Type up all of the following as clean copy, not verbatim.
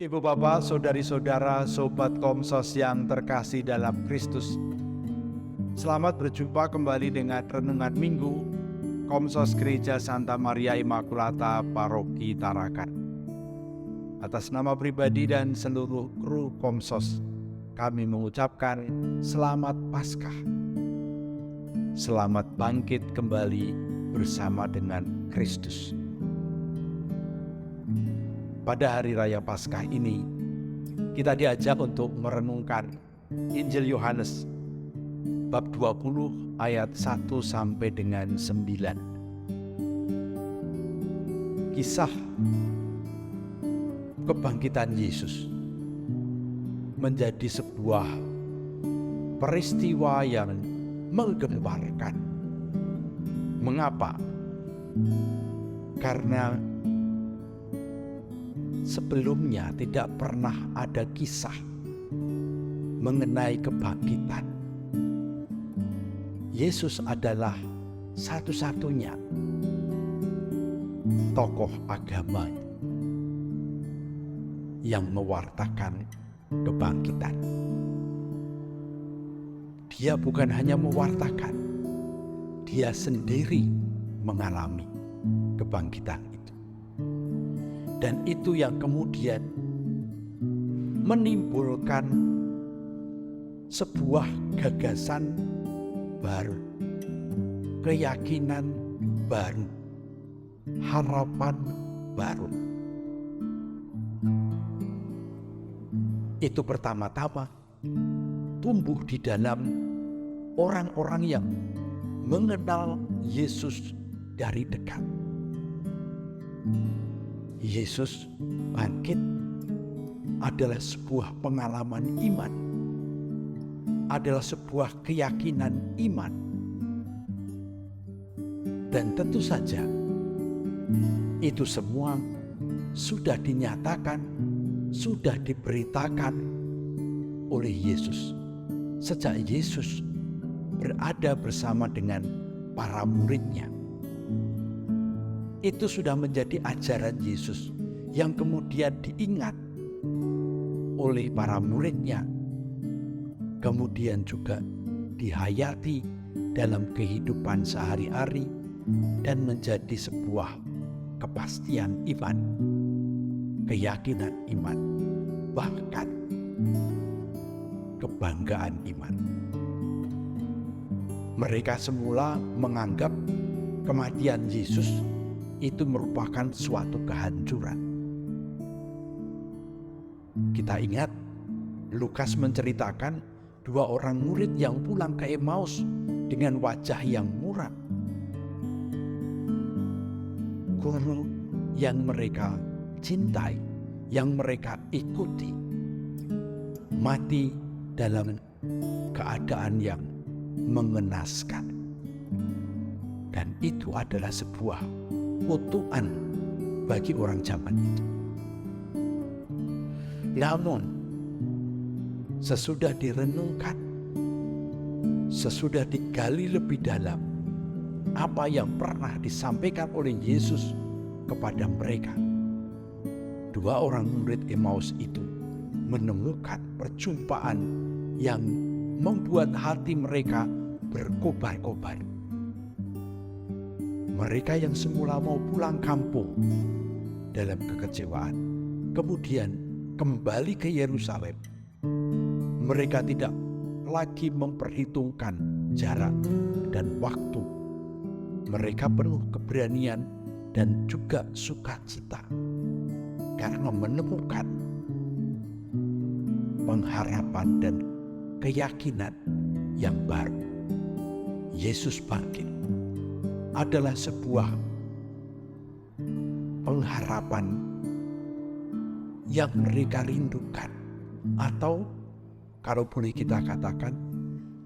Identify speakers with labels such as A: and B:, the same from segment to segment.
A: Ibu bapak, saudari-saudara, sobat Komsos yang terkasih dalam Kristus, selamat berjumpa kembali dengan Renungan Minggu Komsos Gereja Santa Maria Immaculata Paroki Tarakan. Atas nama pribadi dan seluruh kru Komsos, kami mengucapkan Selamat Paskah. Selamat bangkit kembali bersama dengan Kristus. Pada hari raya Paskah ini, kita diajak untuk merenungkan Injil Yohanes bab 20 ayat 1 sampai dengan 9. Kisah kebangkitan Yesus menjadi sebuah peristiwa yang menggemparkan. Mengapa? Karena sebelumnya tidak pernah ada kisah mengenai kebangkitan. Yesus adalah satu-satunya tokoh agama yang mewartakan kebangkitan. Dia bukan hanya mewartakan, dia sendiri mengalami kebangkitan itu. Dan itu yang kemudian menimbulkan sebuah gagasan baru, keyakinan baru, harapan baru. Itu pertama-tama tumbuh di dalam orang-orang yang mengenal Yesus dari dekat. Yesus bangkit adalah sebuah pengalaman iman, adalah sebuah keyakinan iman. Dan tentu saja itu semua sudah dinyatakan, sudah diberitakan oleh Yesus sejak Yesus berada bersama dengan para muridnya. Itu sudah menjadi ajaran Yesus yang kemudian diingat oleh para muridnya, kemudian juga dihayati dalam kehidupan sehari-hari dan menjadi sebuah kepastian iman, keyakinan iman, bahkan kebanggaan iman. Mereka semula menganggap kematian Yesus itu merupakan suatu kehancuran. Kita ingat Lukas menceritakan dua orang murid yang pulang ke Emmaus dengan wajah yang muram. Guru yang mereka cintai, yang mereka ikuti, mati dalam keadaan yang mengenaskan. Dan itu adalah sebuah kutukan bagi orang zaman itu. Namun sesudah direnungkan, sesudah digali lebih dalam apa yang pernah disampaikan oleh Yesus kepada mereka, dua orang murid Emmaus itu menemukan perjumpaan yang membuat hati mereka berkobar-kobar. Mereka yang semula mau pulang kampung dalam kekecewaan, kemudian kembali ke Yerusalem. Mereka tidak lagi memperhitungkan jarak dan waktu. Mereka penuh keberanian dan juga sukacita karena menemukan pengharapan dan keyakinan yang baru. Yesus bangkit adalah sebuah pengharapan yang mereka rindukan, atau kalau boleh kita katakan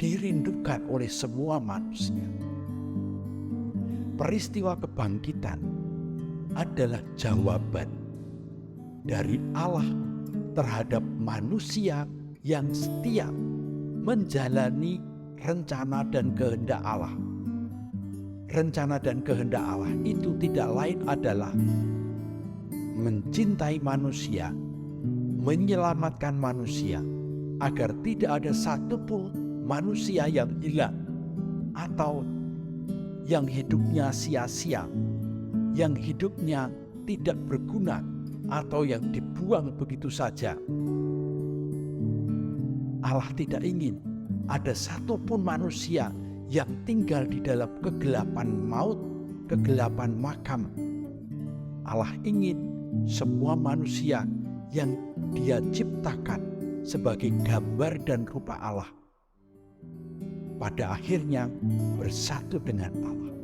A: dirindukan oleh semua manusia. Peristiwa kebangkitan adalah jawaban dari Allah terhadap manusia yang setia menjalani rencana dan kehendak Allah. Rencana dan kehendak Allah itu tidak lain adalah mencintai manusia
B: menyelamatkan manusia agar tidak ada satupun manusia yang hilang atau yang hidupnya sia-sia, yang hidupnya tidak berguna atau yang dibuang begitu saja. Allah tidak ingin ada satupun manusia yang tinggal di dalam kegelapan maut, kegelapan makam. Allah ingin semua manusia yang Dia ciptakan sebagai gambar dan rupa Allah pada akhirnya bersatu dengan Allah.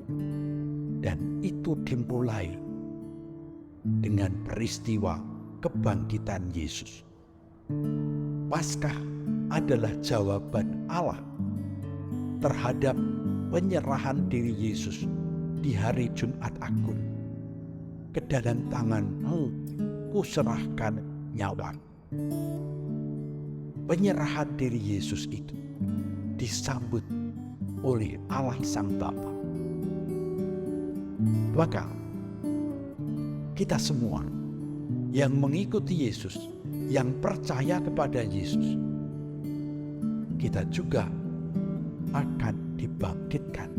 B: Dan itu dimulai dengan peristiwa kebangkitan Yesus. Paskah adalah jawaban Allah terhadap penyerahan diri Yesus di hari Jumat Agung. Ke dalam tangan-Mu kuserahkan nyawa. Penyerahan diri Yesus itu disambut oleh Allah Sang Bapa. Maka kita semua yang mengikuti Yesus, yang percaya kepada Yesus, kita juga akan dibangkitkan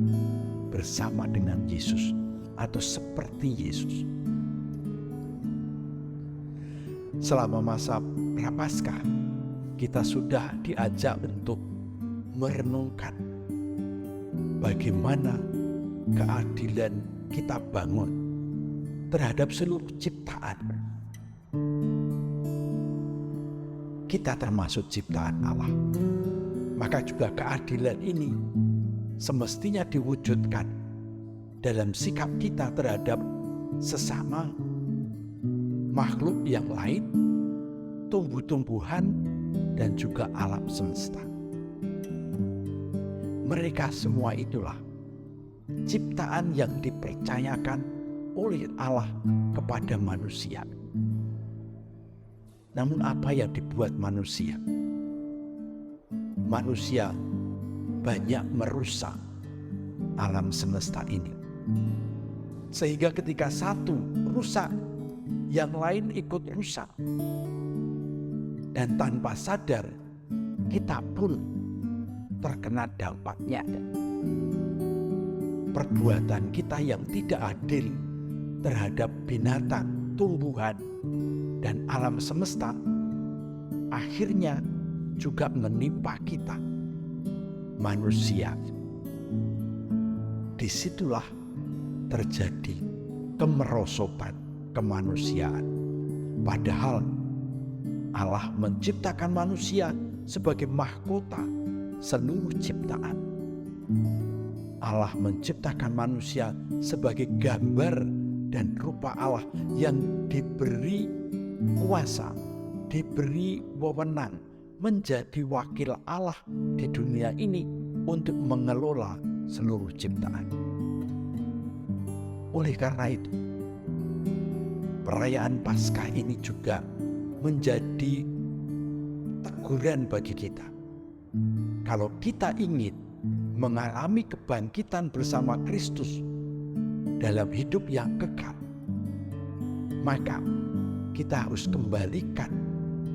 B: bersama dengan Yesus atau seperti Yesus. Selama masa Prapaskah, kita sudah diajak untuk merenungkan bagaimana keadilan kita bangun terhadap seluruh ciptaan. Kita termasuk ciptaan Allah. Maka juga keadilan ini semestinya diwujudkan dalam sikap kita terhadap sesama makhluk yang lain, tumbuh-tumbuhan, dan juga alam semesta. Mereka semua itulah ciptaan yang dipercayakan oleh Allah kepada manusia. Namun apa yang dibuat manusia? Manusia banyak merusak alam semesta ini. Sehingga ketika satu rusak, yang lain ikut rusak. Dan tanpa sadar, kita pun terkena dampaknya. Perbuatan kita yang tidak adil terhadap binatang, tumbuhan, dan alam semesta akhirnya juga menimpa kita, manusia. Disitulah terjadi kemerosotan kemanusiaan. Padahal Allah menciptakan manusia sebagai mahkota seluruh ciptaan. Allah menciptakan manusia sebagai gambar dan rupa Allah yang diberi kuasa, diberi wewenang menjadi wakil Allah di dunia ini untuk mengelola seluruh ciptaan. Oleh karena itu, perayaan Paskah ini juga menjadi teguran bagi kita. Kalau kita ingin mengalami kebangkitan bersama Kristus dalam hidup yang kekal, maka kita harus kembalikan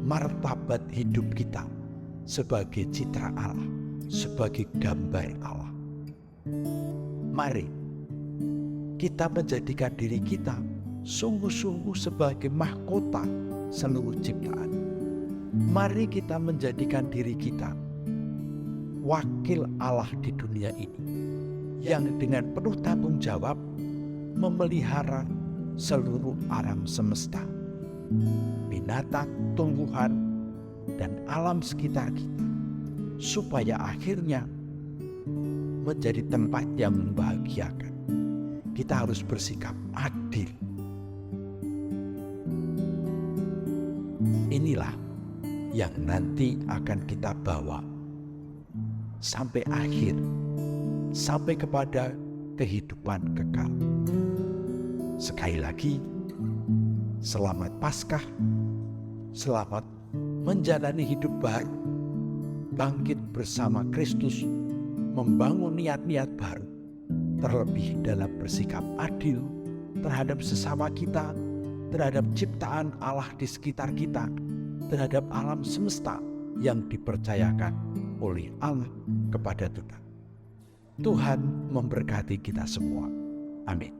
B: martabat hidup kita sebagai citra Allah, sebagai gambar Allah. Mari kita menjadikan diri kita sungguh-sungguh sebagai mahkota seluruh ciptaan. Mari kita menjadikan diri kita wakil Allah di dunia ini, yang dengan penuh tanggung jawab memelihara seluruh alam semesta, binatang, tumbuhan, dan alam sekitar kita, supaya akhirnya menjadi tempat yang membahagiakan. Kita harus bersikap adil. Inilah yang nanti akan kita bawa sampai akhir, sampai kepada kehidupan kekal. Sekali lagi, selamat Paskah, selamat menjalani hidup baru, bangkit bersama Kristus, membangun niat-niat baru, terlebih dalam bersikap adil terhadap sesama kita, terhadap ciptaan Allah di sekitar kita, terhadap alam semesta yang dipercayakan oleh Allah kepada kita. Tuhan memberkati kita semua. Amin.